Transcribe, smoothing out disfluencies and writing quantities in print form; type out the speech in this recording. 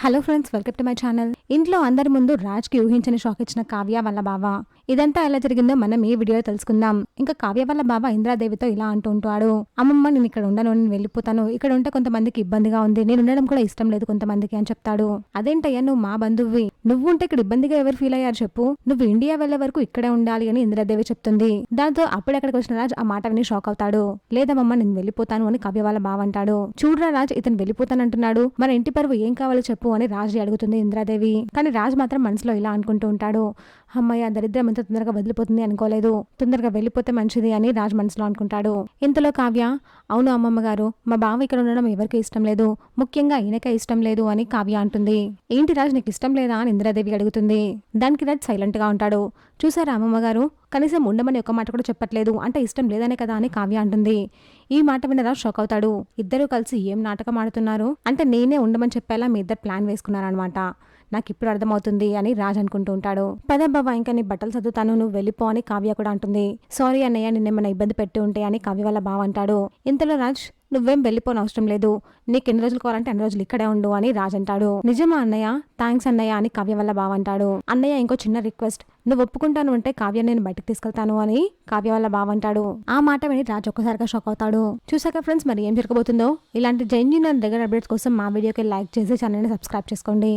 Hello friends, welcome to my channel. ఇంట్లో అందరి ముందు రాజ్కి ఊహించని షాక్ ఇచ్చిన కావ్య వాళ్ళ బావ. ఇదంతా ఎలా జరిగిందో మనం ఈ వీడియోలో తెలుసుకుందాం. ఇంకా కావ్య వాళ్ళ బావ ఇంద్రాదేవితో ఇలా అంటూ ఉంటాడు, అమ్మమ్మ నేను ఇక్కడ ఉండను, నేను వెళ్ళిపోతాను, ఇక్కడ ఉంటే కొంతమందికి ఇబ్బందిగా ఉంది, నేను ఉండడం కూడా ఇష్టం లేదు కొంతమందికి అని చెప్తాడు. అదేంటయ్యా, నువ్వు మా బంధువువి, నువ్వు ఉంటే ఇక్కడ ఇబ్బందిగా ఎవరు ఫీల్ అయ్యారు చెప్పు, నువ్వు ఇండియా వెళ్లే వరకు ఇక్కడే ఉండాలి అని ఇంద్రాదేవి చెప్తుంది. దాంతో అప్పుడు అక్కడికి వచ్చిన రాజ్ ఆ మాట విని షాక్ అవుతాడు. లేదమ్మమ్మ నేను వెళ్ళిపోతాను అని కావ్య వాళ్ళ బావ అంటాడు. చూడరా రాజ్, ఇతను వెళ్ళిపోతానంటున్నాడు, మన ఇంటి పరువు ఏం కావాలో చెప్పు అని రాజ్ అడుగుతుంది ఇంద్రాదేవి. కానీ రాజ్ మాత్రం మనసులో ఇలా అనుకుంటూ ఉంటాడు, అమ్మయ్య దరిద్రం ఎంత తొందరగా వదిలిపోతుంది అనుకోలేదు, తొందరగా వెళ్ళిపోతే మంచిది అని రాజ్ మనసులో అనుకుంటాడు. ఇంతలో కావ్య, అవును అమ్మమ్మ గారు, మా బావ ఇక్కడ ఉండడం ఎవరికి ఇష్టం లేదు, ముఖ్యంగా ఈయనకే ఇష్టం లేదు అని కావ్య అంటుంది. ఏంటి రాజ్, నీకు ఇష్టం లేదా అని ఇంద్రాదేవి అడుగుతుంది. దానికి రాజ్ సైలెంట్ గా ఉంటాడు. చూసారా అమ్మమ్మ గారు, కనీసం ఉండమని ఒక మాట కూడా చెప్పట్లేదు, అంటే ఇష్టం లేదనే కదా అని కావ్య అంటుంది. ఈ మాట విన్న రాజ్ షాక్ అవుతాడు. ఇద్దరు కలిసి ఏం నాటకం ఆడుతున్నారు, అంటే నేనే ఉండమని చెప్పేలా మీ ఇద్దరు ప్లాన్ వేసుకున్నారనమాట, నాకు ఇప్పుడు అర్థమవుతుంది అని రాజ్ అనుకుంటూ ఉంటాడు. పదబ్బావా, ఇంకా నీ బట్టలు చదువుతాను, నువ్వు వెళ్ళిపో అని కావ్య కూడా అంటుంది. సారీ అన్నయ్య, నిన్నేమైనా ఇబ్బంది పెట్టి ఉంటే అని కావ్య వాళ్ళ బావ అంటాడు. ఇంతలో రాజ్, నువ్వేం వెళ్ళిపోని అవసరం లేదు, నీకు ఎన్ని రోజులు కావాలంటే అన్ని రోజులు ఇక్కడే ఉండు అని రాజ్ అంటాడు. నిజమా అన్నయ్య, థ్యాంక్స్ అన్నయ్య అని కావ్య వల్ల బావ అంటాడు. అన్నయ్య ఇంకో చిన్న రిక్వెస్ట్, నువ్వు ఒప్పుకుంటాను అంటే కావ్య నేను బయటకు తీసుకెళ్తాను అని కావ్య వల్ల బావ అంటాడు. ఆ మాట విని రాజ్ ఒక్కసారిగా షాక్ అవుతాడు. చూసాక ఫ్రెండ్స్, మరి ఏం జరగబోతుందో. ఇలాంటి జెన్యూన్ అండ్ రెగ్యులర్ అప్డేట్స్ కోసం మా వీడియోకి లైక్ చేసి ఛానల్ని సబ్స్క్రైబ్ చేసుకోండి.